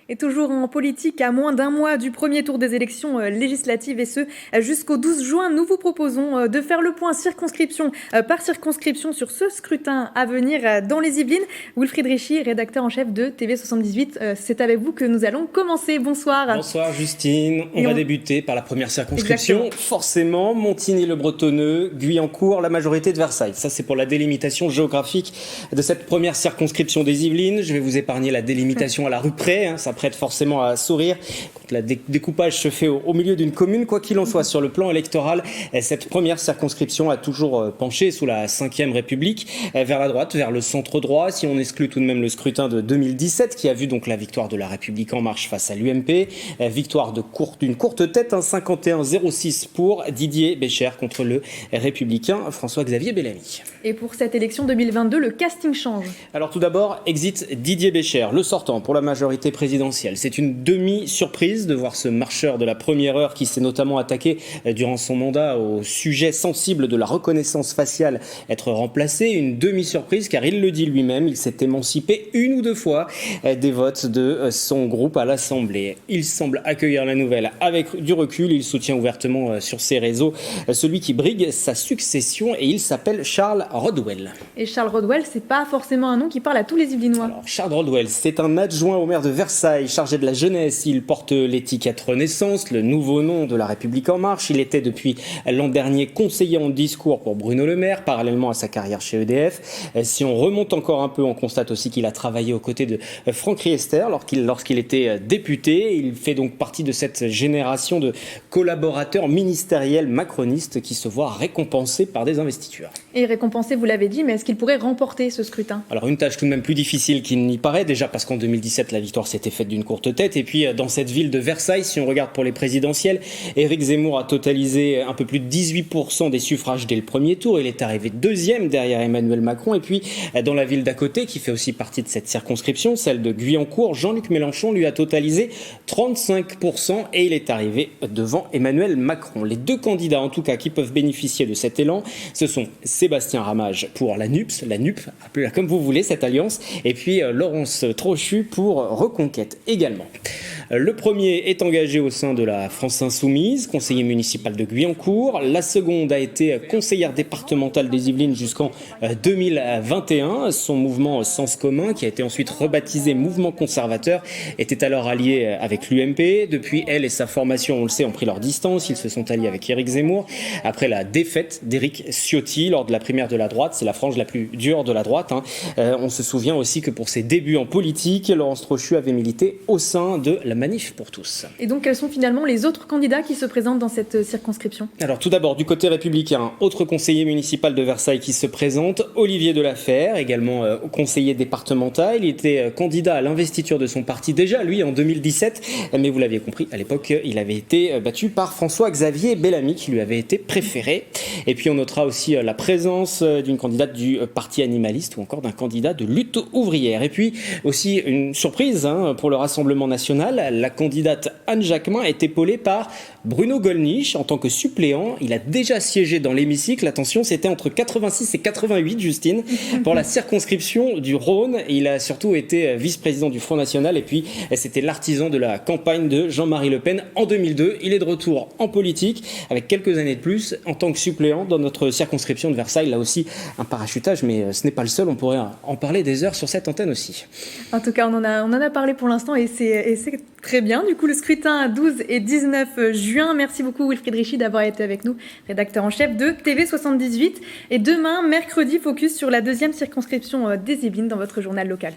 Et toujours en politique, à moins d'un mois du premier tour des élections législatives, et ce jusqu'au 12 juin, nous vous proposons de faire le point circonscription par circonscription sur ce scrutin à venir dans les Yvelines. Wilfried Richy, rédacteur en chef de TV78, c'est avec vous que nous allons commencer. Bonsoir. Bonsoir Justine, on va débuter par la première circonscription. Exactement. Forcément, Montigny-le-Bretonneux, Guyancourt, la majorité de Versailles. Ça c'est pour la délimitation géographique de cette première circonscription des Yvelines. Je vais vous épargner la délimitation à la rue près, ça prête forcément à sourire. Quand le découpage se fait au milieu d'une commune, quoi qu'il en soit, sur le plan électoral, cette première circonscription a toujours penché sous la 5e République vers la droite, vers le centre droit, si on exclut tout de même le scrutin de 2017 qui a vu donc la victoire de la République en marche face à l'UMP, victoire d'une courte tête, 51-06 pour Didier Bécher contre le républicain François-Xavier Bellamy. Et pour cette élection 2022, le casting change. Alors tout d'abord, exit Didier Bécher, le sortant pour la majorité présidentielle. C'est une demi-surprise de voir ce marcheur de la première heure qui s'est notamment attaqué durant son mandat au sujet sensible de la reconnaissance faciale être remplacé. Une demi-surprise car il le dit lui-même, il s'est émancipé une ou deux fois des votes de son groupe à l'Assemblée. Il semble accueillir la nouvelle avec du recul. Il soutient ouvertement sur ses réseaux celui qui brigue sa succession et il s'appelle Charles Rodwell. Et Charles Rodwell, c'est pas forcément un nom qui parle à tous les Yvelinois. Alors, Charles Rodwell, c'est un adjoint au maire de Versailles, chargé de la jeunesse. Il porte l'étiquette Renaissance, le nouveau nom de la République en marche. Il était depuis l'an dernier conseiller en discours pour Bruno Le Maire, parallèlement à sa carrière chez EDF. Si on remonte encore un peu, on constate aussi qu'il a travaillé aux côtés de Franck Riester lorsqu'il était député. Il fait donc partie de cette génération de collaborateurs ministériels macronistes qui se voient récompensés par des investitures. Et récompensé, vous l'avez dit, mais est-ce qu'il pourrait remporter ce scrutin ? Alors une tâche tout de même plus difficile qu'il n'y paraît, déjà parce qu'en 2017 la victoire s'était faite d'une courte tête, et puis dans cette ville de Versailles, si on regarde pour les présidentielles, Éric Zemmour a totalisé un peu plus de 18% des suffrages dès le premier tour, il est arrivé deuxième derrière Emmanuel Macron, et puis dans la ville d'à côté, qui fait aussi partie de cette circonscription, celle de Guyancourt, Jean-Luc Mélenchon lui a totalisé 35% et il est arrivé devant Emmanuel Macron. Les deux candidats en tout cas qui peuvent bénéficier de cet élan, ce sont Sébastien Ramage pour la NUP, appelez-la comme vous voulez cette alliance, et puis Laurence Trochu pour Reconquête également. Le premier est engagé au sein de la France Insoumise, conseiller municipal de Guyancourt. La seconde a été conseillère départementale des Yvelines jusqu'en 2021. Son mouvement Sens commun, qui a été ensuite rebaptisé Mouvement conservateur, était alors allié avec l'UMP. Depuis, elle et sa formation, on le sait, ont pris leur distance. Ils se sont alliés avec Éric Zemmour. Après la défaite d'Éric Ciotti lors de la primaire de la droite, c'est la frange la plus dure de la droite. On se souvient aussi que pour ses débuts en politique, Laurence Trochu avait milité au sein de la Manif pour tous. Et donc, quels sont finalement les autres candidats qui se présentent dans cette circonscription ? Alors tout d'abord, du côté républicain, autre conseiller municipal de Versailles qui se présente, Olivier Delafère, également conseiller départemental. Il était candidat à l'investiture de son parti déjà, lui, en 2017. Mais vous l'aviez compris, à l'époque, il avait été battu par François-Xavier Bellamy, qui lui avait été préféré. Et puis on notera aussi la présence d'une candidate du parti animaliste ou encore d'un candidat de lutte ouvrière. Et puis aussi une surprise pour le Rassemblement national, la candidate Anne Jacquemin est épaulée par Bruno Gollnisch en tant que suppléant. Il a déjà siégé dans l'hémicycle. Attention, c'était entre 86 et 88, Justine, pour la circonscription du Rhône. Il a surtout été vice-président du Front National et puis c'était l'artisan de la campagne de Jean-Marie Le Pen en 2002. Il est de retour en politique avec quelques années de plus en tant que suppléant dans notre circonscription de Versailles. Là aussi, un parachutage, mais ce n'est pas le seul. On pourrait en parler des heures sur cette antenne aussi. En tout cas, on en a parlé pour l'instant et c'est très bien. Du coup, le scrutin à 12 et 19 juin. Merci beaucoup Wilfried Richy d'avoir été avec nous, rédacteur en chef de TV78. Et demain, mercredi, focus sur la deuxième circonscription des Yvelines dans votre journal local.